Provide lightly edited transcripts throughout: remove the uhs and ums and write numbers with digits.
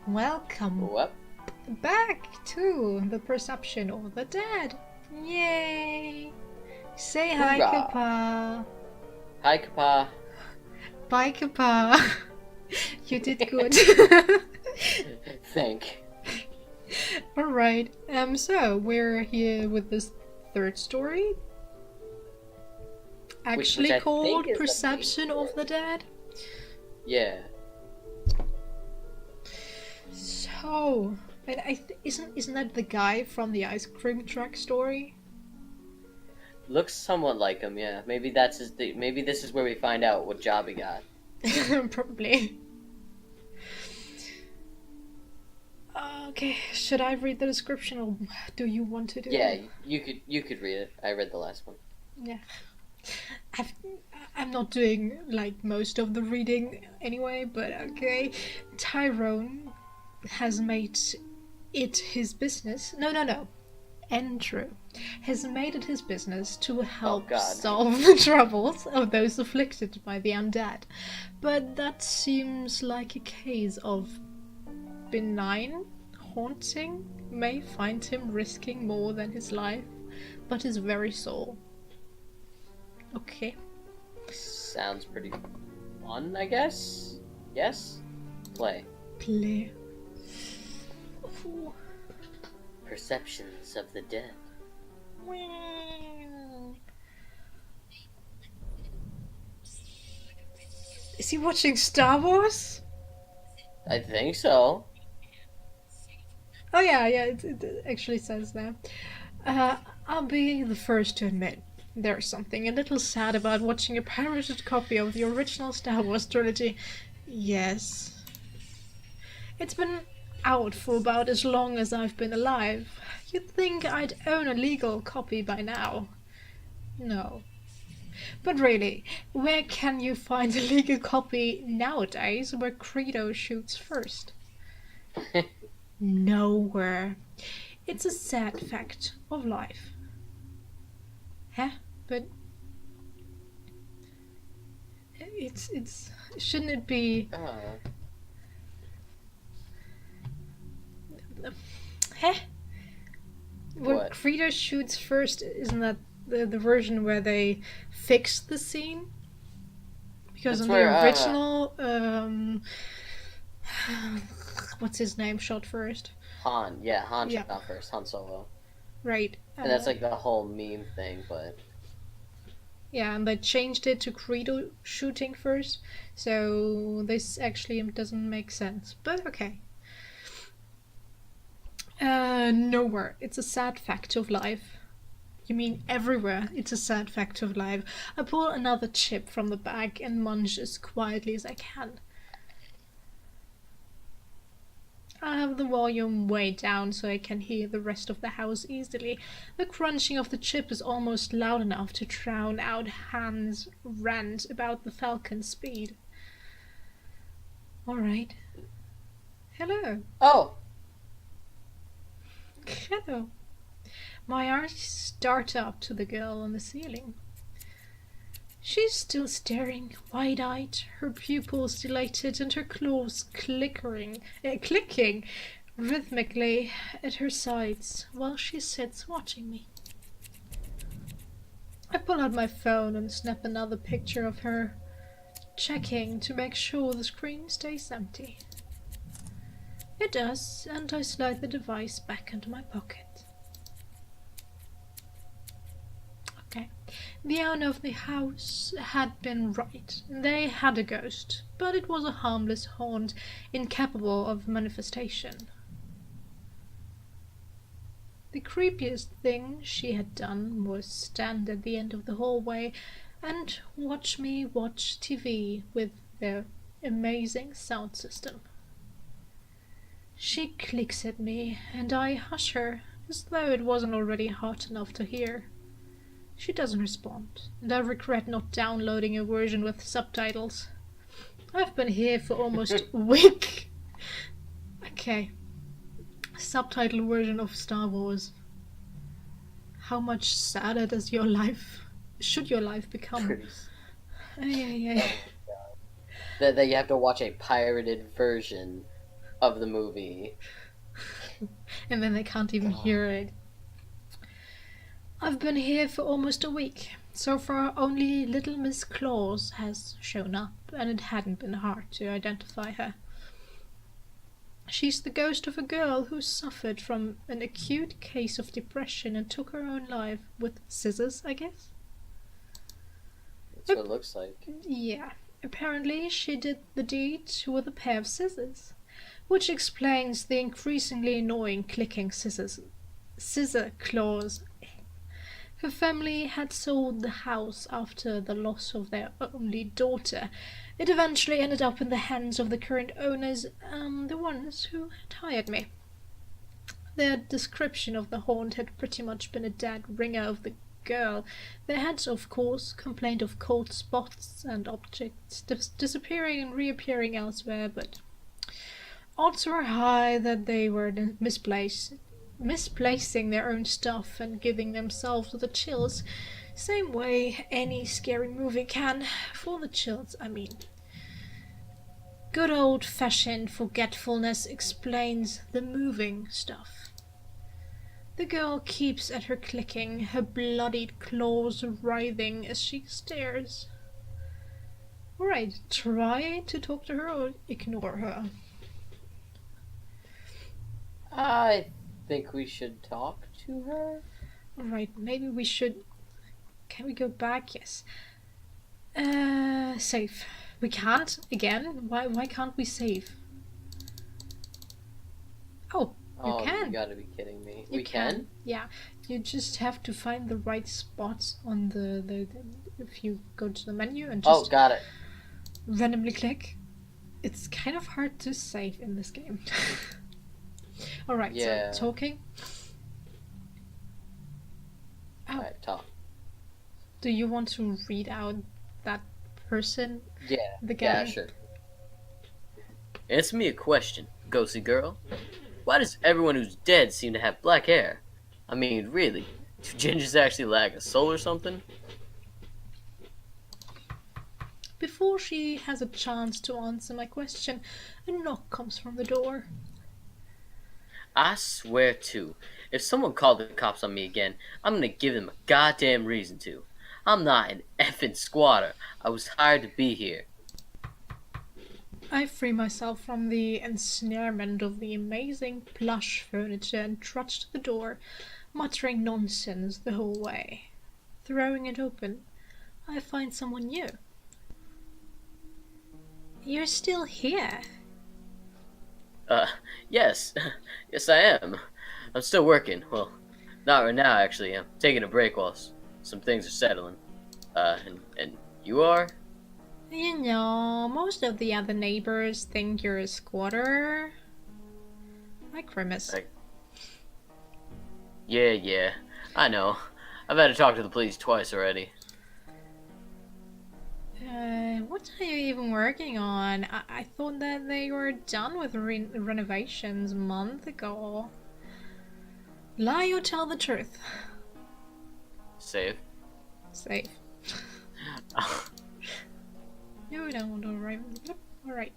Welcome What? back to the perception of the dead. Yay! Say hi, Hoorah! KahPah. Hi, KahPah. Bye, KahPah. You did good. Think. Alright, so we're here with this third story. Actually which I called think is the main Perception of the Dead. Yeah. So, isn't that the guy from the ice cream truck story? Looks somewhat like him, yeah. Maybe that's maybe this is where we find out what job he got. Probably. Okay, should I read the description or do you want to do Yeah, it? you could read it. I read the last one. Yeah. I've, I'm not doing like most of the reading anyway, but okay. Tyrone has made it his business. No. Andrew has made it his business to help God. solve the troubles of those afflicted by the undead. But that seems like a case of benign haunting may find him risking more than his life, but his very soul. Okay. Sounds pretty fun, I guess? Yes? Play. Play. Ooh. Perceptions of the Dead. Is he watching Star Wars? I think so. Oh yeah, it actually says that. I'll be the first to admit there's something a little sad about watching a pirated copy of the original Star Wars trilogy. Yes. It's been out for about as long as I've been alive. You'd think I'd own a legal copy by now. No. But really, where can you find a legal copy nowadays where Credo shoots first? Nowhere. It's a sad fact of life. Huh? But it's shouldn't it be Huh? When What? Credo shoots first, isn't that the version where they fix the scene? Because That's in where, the original, what's his name shot first? Han. Yeah, Han Yeah. shot first. Han Solo. Right. And that's like the whole meme thing, but... Yeah, and they changed it to Credo shooting first, so this actually doesn't make sense. But okay. Nowhere. It's a sad fact of life. You mean everywhere? It's a sad fact of life. I pull another chip from the bag and munch as quietly as I can. I have the volume way down so I can hear the rest of the house easily. The crunching of the chip is almost loud enough to drown out Hans' rant about the Falcon's speed. Alright. Hello. Oh! Hello. My eyes start up to the girl on the ceiling. She's still staring, wide-eyed, her pupils dilated and her claws clicking rhythmically at her sides while she sits watching me. I pull out my phone and snap another picture of her, checking to make sure the screen stays empty. It does, and I slide the device back into my pocket. Okay. The owner of the house had been right. They had a ghost, but it was a harmless haunt, incapable of manifestation. The creepiest thing she had done was stand at the end of the hallway and watch me watch TV with their amazing sound system. She clicks at me, and I hush her, as though it wasn't already hot enough to hear. She doesn't respond, and I regret not downloading a version with subtitles. I've been here for almost a week. Okay. Subtitle version of Star Wars. How much sadder should your life become? That you have to watch a pirated version of the movie. And then they can't even God. hear it. I've been here for almost a week. So far, only little Miss Claus has shown up, and it hadn't been hard to identify her. She's the ghost of a girl who suffered from an acute case of depression and took her own life with scissors, I guess? That's what it looks like. Yeah. Apparently, she did the deed with a pair of scissors, which explains the increasingly annoying clicking scissor claws. Her family had sold the house after the loss of their only daughter. It eventually ended up in the hands of the current owners, the ones who had hired me. Their description of the haunt had pretty much been a dead ringer of the girl. They had, of course, complained of cold spots and objects disappearing and reappearing elsewhere, but odds were high that they were misplacing their own stuff and giving themselves the chills. Same way any scary movie can. For the chills, I mean. Good old-fashioned forgetfulness explains the moving stuff. The girl keeps at her clicking, her bloodied claws writhing as she stares. Alright, try to talk to her or ignore her. I think we should talk to her. Alright, maybe we should... Can we go back? Yes. Save. We can't? Again? Why can't we save? Oh, you Oh, can. you gotta be kidding me. You We can? Yeah. You just have to find the right spots on the if you go to the menu and Oh, just got it. randomly click. It's kind of hard to save in this game. Alright, Yeah. so talking. Oh, Alright, talk. do you want to read out that person? Yeah. The guy? Yeah, sure. Answer me a question, ghostly girl. Why does everyone who's dead seem to have black hair? I mean, really? Do gingers actually lack a soul or something? Before she has a chance to answer my question, a knock comes from the door. I swear to, if someone called the cops on me again, I'm gonna give them a goddamn reason to. I'm not an effing squatter. I was hired to be here. I free myself from the ensnarement of the amazing plush furniture and trudge to the door, muttering nonsense the whole way. Throwing it open, I find someone new. You're still here. Yes. Yes, I am. I'm still working. Well, not right now, actually. I'm taking a break while some things are settling. And you are? You know, most of the other neighbors think you're a squatter. I grimace. Yeah. I know. I've had to talk to the police twice already. What are you even working on? I thought that they were done with renovations a month ago. Lie or tell the truth? Safe. Safe. No, we don't want to arrive. Alright.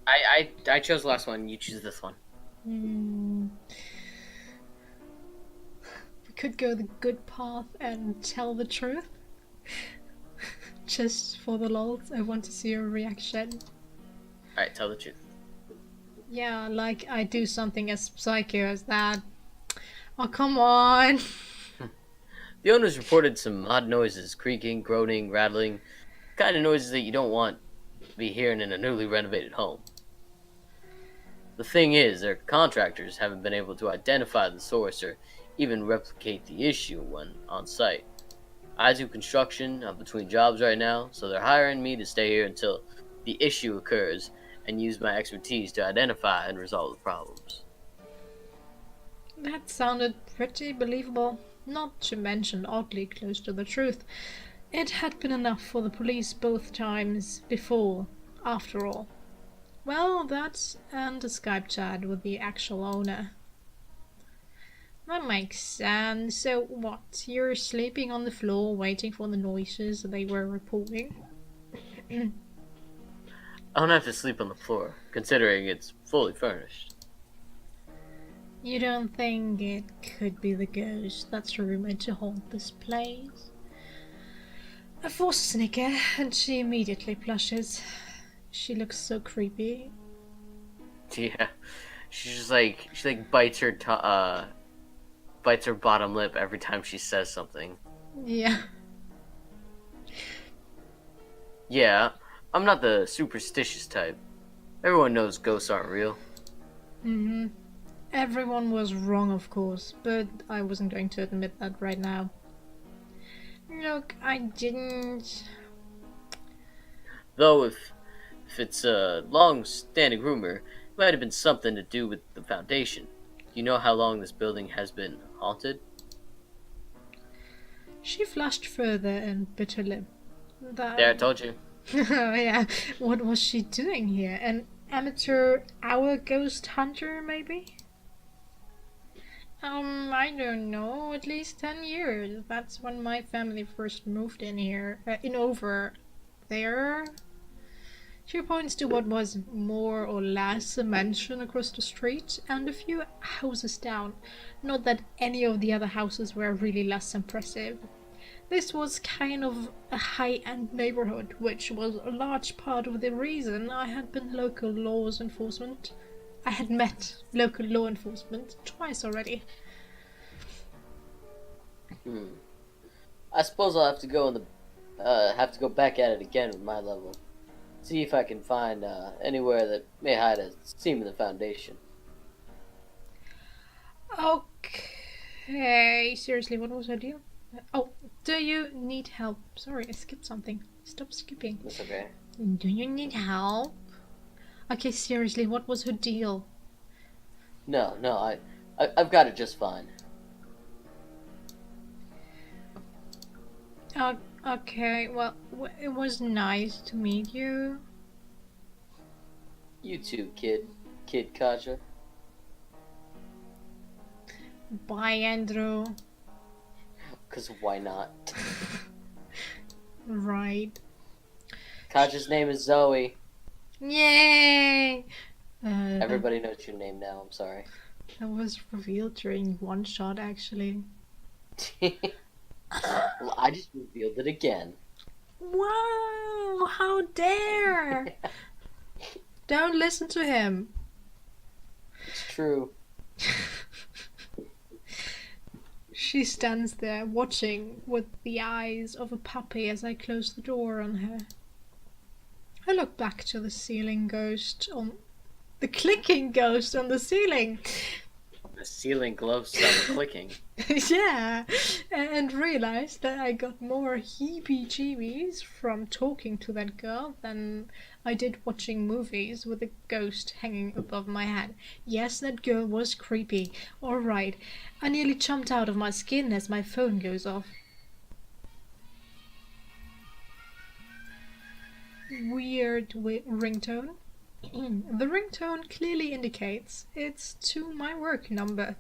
I chose the last one. You choose this one. We could go the good path and tell the truth. Just for the lols, I want to see your reaction. Alright, tell the truth. Yeah, like I do something as psycho as that. Oh, come on. The owners reported some odd noises, creaking, groaning, rattling, kind of noises that you don't want to be hearing in a newly renovated home. The thing is, their contractors haven't been able to identify the source or even replicate the issue when on site. I do construction between jobs right now, so they're hiring me to stay here until the issue occurs and use my expertise to identify and resolve the problems. That sounded pretty believable, not to mention oddly close to the truth. It had been enough for the police both times before, after all. Well, that and a Skype chat with the actual owner. That makes sense. So what? You're sleeping on the floor waiting for the noises they were reporting? I don't have to sleep on the floor, considering it's fully furnished. You don't think it could be the ghost that's rumored to haunt this place? I force a snicker, and she immediately blushes. She looks so creepy. Yeah, she bites her bottom lip every time she says something. Yeah. Yeah, I'm not the superstitious type. Everyone knows ghosts aren't real. Mm-hmm. Everyone was wrong, of course, but I wasn't going to admit that right now. Look, I didn't. Though if it's a long-standing rumor, it might have been something to do with the foundation. Do you know how long this building has been haunted? She flushed further and bit her lip. There, That. I told you. Oh, yeah. What was she doing here? An amateur hour ghost hunter, maybe? I don't know. At least 10 years. That's when my family first moved in here. In over there. She points to what was more or less a mansion across the street and a few houses down. Not that any of the other houses were really less impressive. This was kind of a high-end neighborhood, which was a large part of the reason I had been local laws enforcement. I had met local law enforcement twice already. Hmm. I suppose I'll have to have to go back at it again with my level. See if I can find anywhere that may hide a seam in the foundation. Okay, seriously, what was her deal? Oh, do you need help? Sorry, I skipped something. Stop skipping. That's okay. Do you need help? Okay, seriously, what was her deal? No, I've got it just fine. Okay, well, it was nice to meet you. You too, Kid KahPah. Bye, Andrew. 'Cause why not? Right. KahPah's name is Zoe. Yay! Everybody knows your name now. I'm sorry. That was revealed during one shot, actually. Well, I just revealed it again. Wow! How dare! Don't listen to him. It's true. She stands there watching with the eyes of a puppy as I close the door on her. I look back to the ceiling ghost on the clicking ghost on the ceiling. The ceiling gloves start clicking. Yeah, and realized that I got more heebie-jeebies from talking to that girl than I did watching movies with a ghost hanging above my head. Yes, that girl was creepy. Alright, I nearly jumped out of my skin as my phone goes off. Weird ringtone. The ringtone clearly indicates it's to my work number.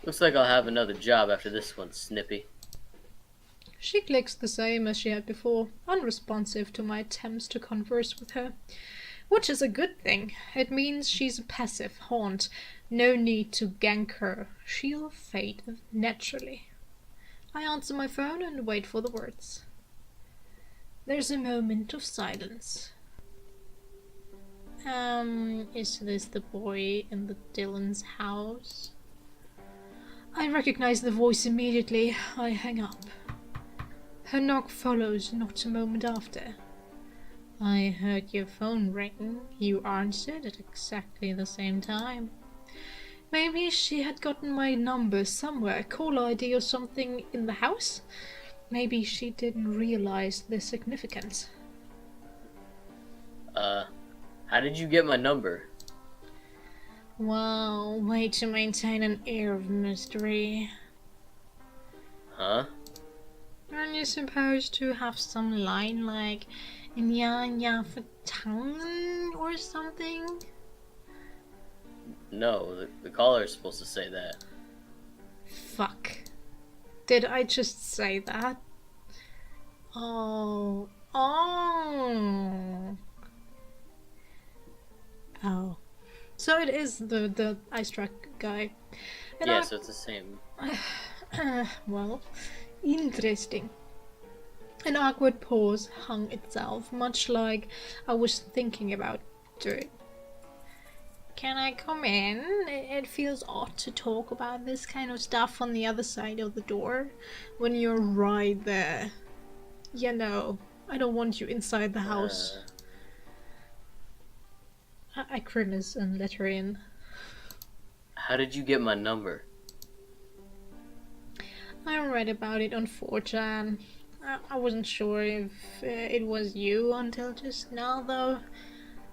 Looks like I'll have another job after this one, Snippy. She clicks the same as she had before, unresponsive to my attempts to converse with her. Which is a good thing. It means she's a passive haunt. No need to gank her. She'll fade naturally. I answer my phone and wait for the words. There's a moment of silence. Is this the boy in the Dylan's house? I recognize the voice immediately. I hang up. Her knock follows not a moment after. I heard your phone ring. You answered at exactly the same time. Maybe she had gotten my number somewhere, call ID or something in the house? Maybe she didn't realize the significance. How did you get my number? Well, way to maintain an air of mystery. Huh? Aren't you supposed to have some line like "nya vertangen" or something? No, the caller is supposed to say that. Fuck. Did I just say that? Oh, Oh. Oh. So it is the ice truck guy. And Yeah, so it's the same. well, interesting. An awkward pause hung itself, much like I was thinking about it. Can I come in? It feels odd to talk about this kind of stuff on the other side of the door when you're right there. You know, I don't want you inside the house. Uh, I grimace and let her in. how did you get my number? I read about it on 4chan. I wasn't sure if it was you until just now, though.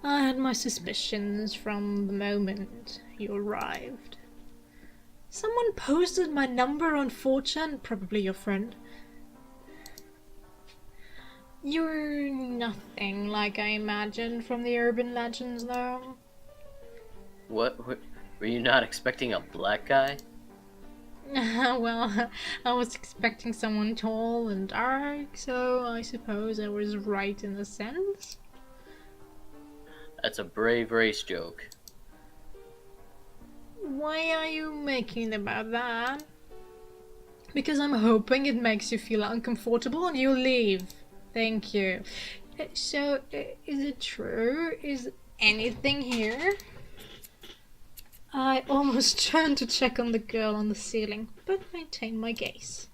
I had my suspicions from the moment you arrived. Someone posted my number on 4chan, probably your friend. You're nothing like I imagined from the urban legends, though. What? Were you not expecting a black guy? Well, I was expecting someone tall and dark, so I suppose I was right in a sense. That's a brave race joke. Why are you making it about that? Because I'm hoping it makes you feel uncomfortable and you'll leave. Thank you. So, is it true? Is anything here? I almost turned to check on the girl on the ceiling, but maintained my gaze.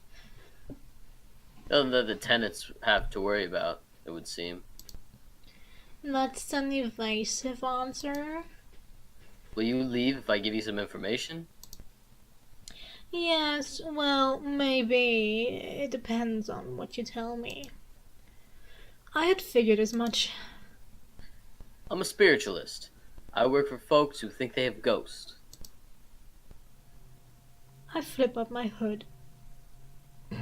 Nothing that the tenants have to worry about, it would seem. That's an evasive answer. Will you leave if I give you some information? Yes, well, maybe. It depends on what you tell me. I had figured as much. I'm a spiritualist. I work for folks who think they have ghosts. I flip up my hood. With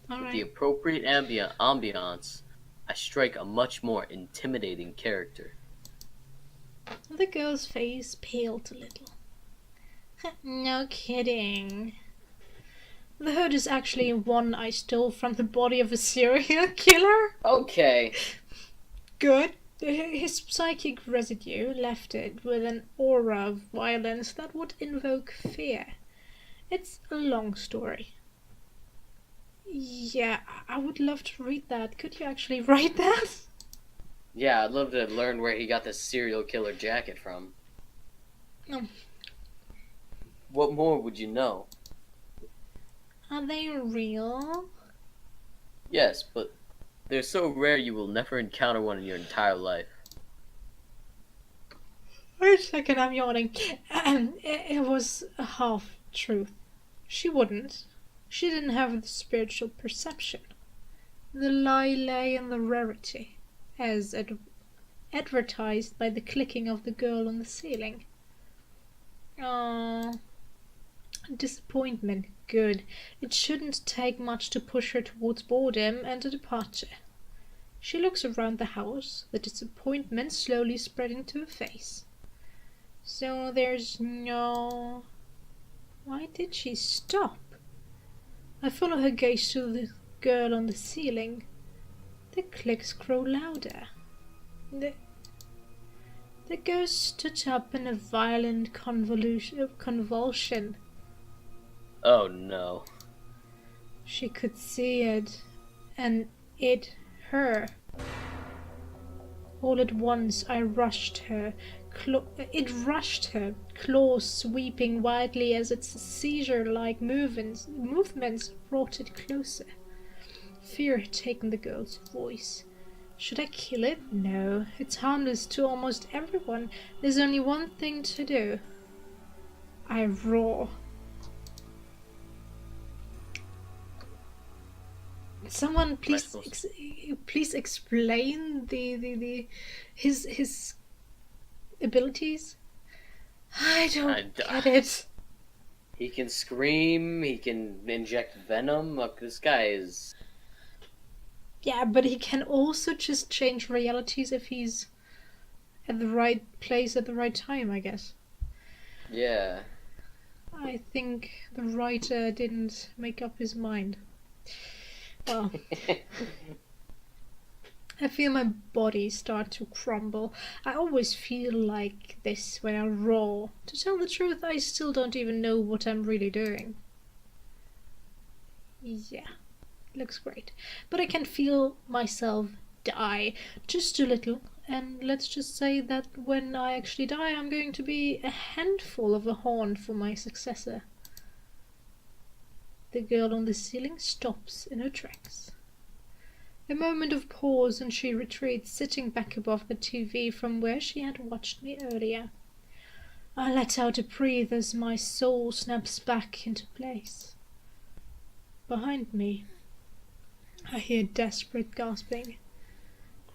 the Alright. appropriate ambiance, I strike a much more intimidating character. The girl's face paled a little. No kidding. The hood is actually one I stole from the body of a serial killer. Okay. Good. His psychic residue left it with an aura of violence that would invoke fear. It's a long story. Yeah, I would love to read that. Could you actually write that? Yeah, I'd love to learn where he got this serial killer jacket from. Oh. What more would you know? Are they real? Yes, but they're so rare you will never encounter one in your entire life. Wait a second, I'm yawning. It was a half truth. She wouldn't. She didn't have the spiritual perception. The lie lay in the rarity, as advertised by the clicking of the girl on the ceiling. Oh, disappointment. Good. It shouldn't take much to push her towards boredom and a departure. She looks around the house, the disappointment slowly spreading to her face. So there's no... Why did she stop? I follow her gaze to the girl on the ceiling. The clicks grow louder. The ghost stood up in a violent convulsion. Oh no. She could see it, and her. All at once I rushed her. It rushed her, claws sweeping wildly as its seizure-like movements brought it closer. Fear had taken the girl's voice. Should I kill it? No, it's harmless to almost everyone. There's only one thing to do. I roar. Someone please please explain his abilities. I don't get it. He can scream, he can inject venom. Look, this guy is... Yeah, but he can also just change realities if he's at the right place at the right time, I guess. Yeah. I think the writer didn't make up his mind. Well, I feel my body start to crumble. I always feel like this when I roar. To tell the truth, I still don't even know what I'm really doing. Yeah, looks great. But I can feel myself die just a little. And let's just say that when I actually die, I'm going to be a handful of a horn for my successor. The girl on the ceiling stops in her tracks. A moment of pause and she retreats, sitting back above the TV from where she had watched me earlier. I let out a breath as my soul snaps back into place. Behind me, I hear desperate gasping.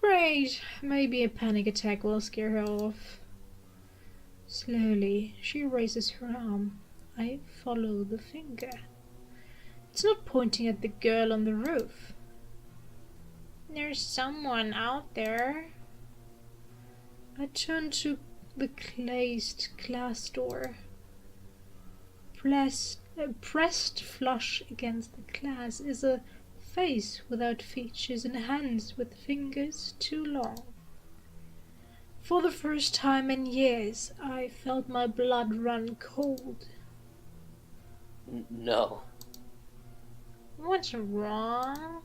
Great, maybe a panic attack will scare her off. Slowly, she raises her arm. I follow the finger. It's not pointing at the girl on the roof. There's someone out there. I turn to the glazed glass door. Pressed flush against the glass is a face without features and hands with fingers too long. For the first time in years, I felt my blood run cold. No. What's wrong?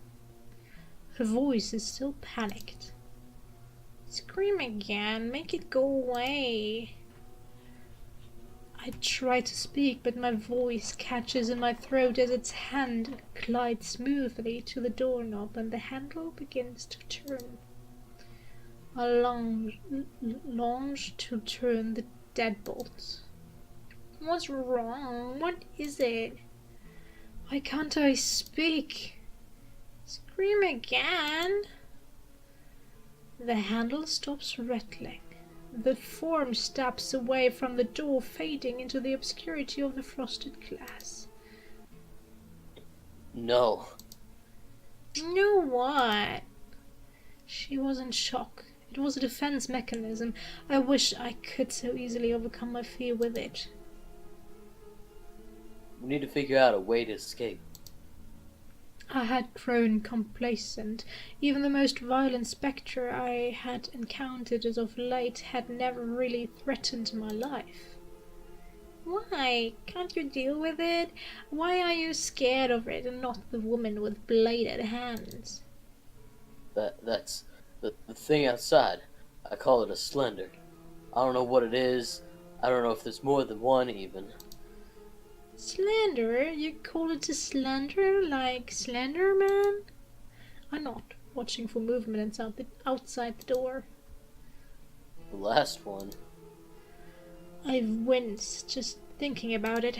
Her voice is still panicked. Scream again, make it go away. I try to speak, but my voice catches in my throat as its hand glides smoothly to the doorknob and the handle begins to turn. I lunge to turn the deadbolt. What's wrong? What is it? Why can't I speak? Scream again. The handle stops rattling. The form steps away from the door, fading into the obscurity of the frosted glass. No. No what? She was in shock. It was a defense mechanism. I wish I could so easily overcome my fear with it. We need to figure out a way to escape. I had grown complacent. Even the most violent spectre I had encountered as of late had never really threatened my life. Why? Can't you deal with it? Why are you scared of it and not the woman with bladed hands? That's the thing outside. I call it a slender. I don't know what it is. I don't know if there's more than one even. Slender? You call it a slender? Like Slender Man? I'm not watching for movements outside the door. The last one. I wince just thinking about it.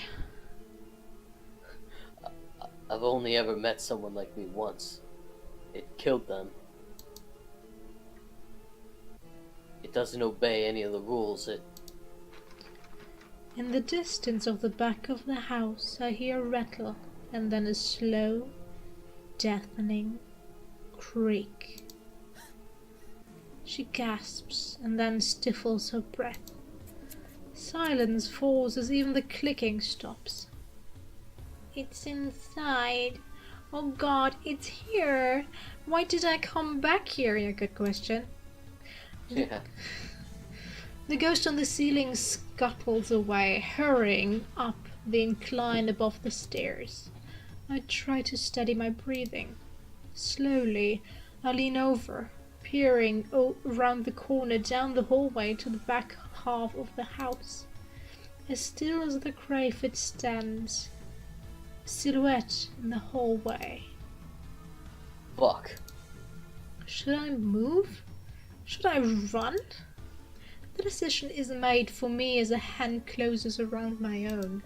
I've only ever met someone like me once. It killed them. It doesn't obey any of the rules. In the distance of the back of the house, I hear a rattle and then a slow, deafening creak. She gasps and then stifles her breath. Silence falls as even the clicking stops. It's inside. Oh God, it's here. Why did I come back here? Yeah, good question. Yeah. The ghost on the ceiling scuttles away, hurrying up the incline above the stairs. I try to steady my breathing. Slowly, I lean over, peering around the corner down the hallway to the back half of the house. As still as the grave it stands, a silhouette in the hallway. Fuck. Should I move? Should I run? The decision is made for me as a hand closes around my own.